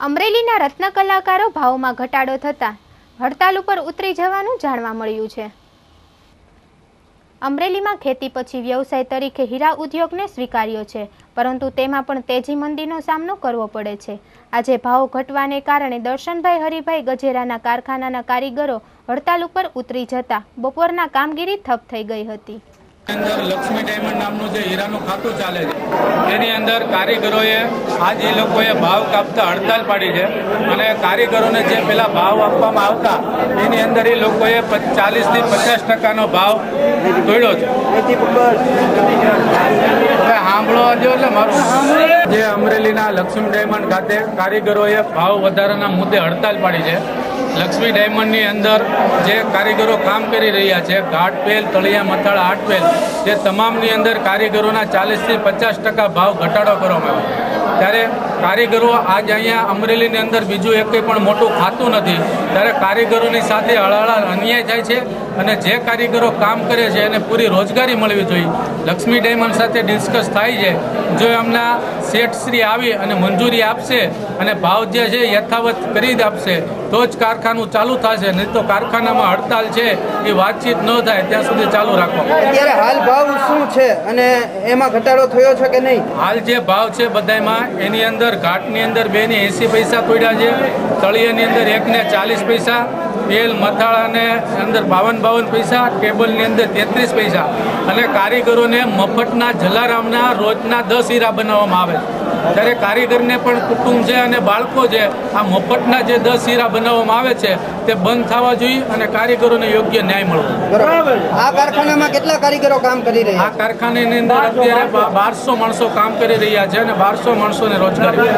અમરેલીના રત્ન કલાકારો ભાવમાં ઘટાડો થતા હડતાલ ઉપર ઉતરી જવાનું જાણવા મળ્યું છે। અમરેલીમાં ખેતી પછી વ્યવસાય તરીકે હીરા ઉદ્યોગને સ્વીકાર્યો છે, પરંતુ તેમાં પણ તેજી મંદીનો સામનો કરવો પડે છે। આજે ભાવ ઘટવાને કારણે દર્શનભાઈ હરિભાઈ ગજેરાના કારખાનાના કારીગરો હડતાલ ઉપર ઉતરી જતા બપોરના કામગીરી ઠપ થઈ ગઈ હતી। અંદર લક્ષ્મી ડાયમંડ નામનું જે હીરાનું ખાતું ચાલે છે, એની અંદર કારીગરોએ આજ એ લોકોએ ભાવ કાપતા હડતાલ પાડી છે અને કારીગરોને જે પેલા ભાવ આપવામાં આવતા એની અંદર એ લોકોએ 40 થી 50% ભાવ તોડ્યો છે। સાંભળો જો એટલે મારું જે અમરેલીના લક્ષ્મી ડાયમંડ ખાતે કારીગરોએ ભાવ વધારાના મુદ્દે હડતાલ પાડી છે। લક્ષ્મી ડાયમંડની અંદર જે કારીગરો કામ કરી રહ્યા છે, ઘાટપેલ, તળિયા, મથાળા, આટપેલ, જે તમામની અંદર કારીગરોના 40 થી 50% ભાવ ઘટાડો કરવામાં આવ્યો। ત્યારે કારીગરો આજ અહીંયા અમરેલીની અંદર બીજું એક પણ મોટું ખાતું નથી, ત્યારે કારીગરોની સાથે હળહળ અન્યાય થાય છે અને જે કારીગરો કામ કરે છે એને પૂરી રોજગારી મળવી જોઈએ। લક્ષ્મી ડાયમંડ સાથે ડિસ્કસ થાય છે, જો એમના શેઠશ્રી આવી અને મંજૂરી આપશે અને ભાવ જે છે યથાવત કરી જ આપશે તો જ કારખાનું ચાલુ થશે, નહીં તો કારખાનામાં હડતાલ છે એ વાતચીત ન થાય ત્યાં સુધી ચાલુ રાખો। અત્યારે હાલ ભાવ શું છે અને એમાં ઘટાડો થયો છે કે નહીં? હાલ જે ભાવ છે બધામાં એની અંદર ઘાટની અંદર 2 ને 80 પૈસા તોડ્યા છે, તળિયાની અંદર 1 ને 40 પૈસા, તેલ મથાળાને અંદર 52 પૈસા, ટેબલની અંદર 33 પૈસા અને કારીગરોને મફતના જલારામના રોજના 10 હીરા બનાવવામાં આવે છે। ત્યારે કારીગરને પણ કુટુંબ છે અને બાળકો છે, આ મફતના જે 10 હીરા બનાવવામાં આવે છે તે બંધ થવા જોઈએ અને કારીગરોને યોગ્ય ન્યાય મળવો। બરાબર। આ કારખાનામાં કેટલા કારીગરો કામ કરી રહ્યા આ કારખાનાની અંદર અત્યારે 1200 માણસો કામ કરી રહ્યા છે અને 1200 માણસોને રોજગારી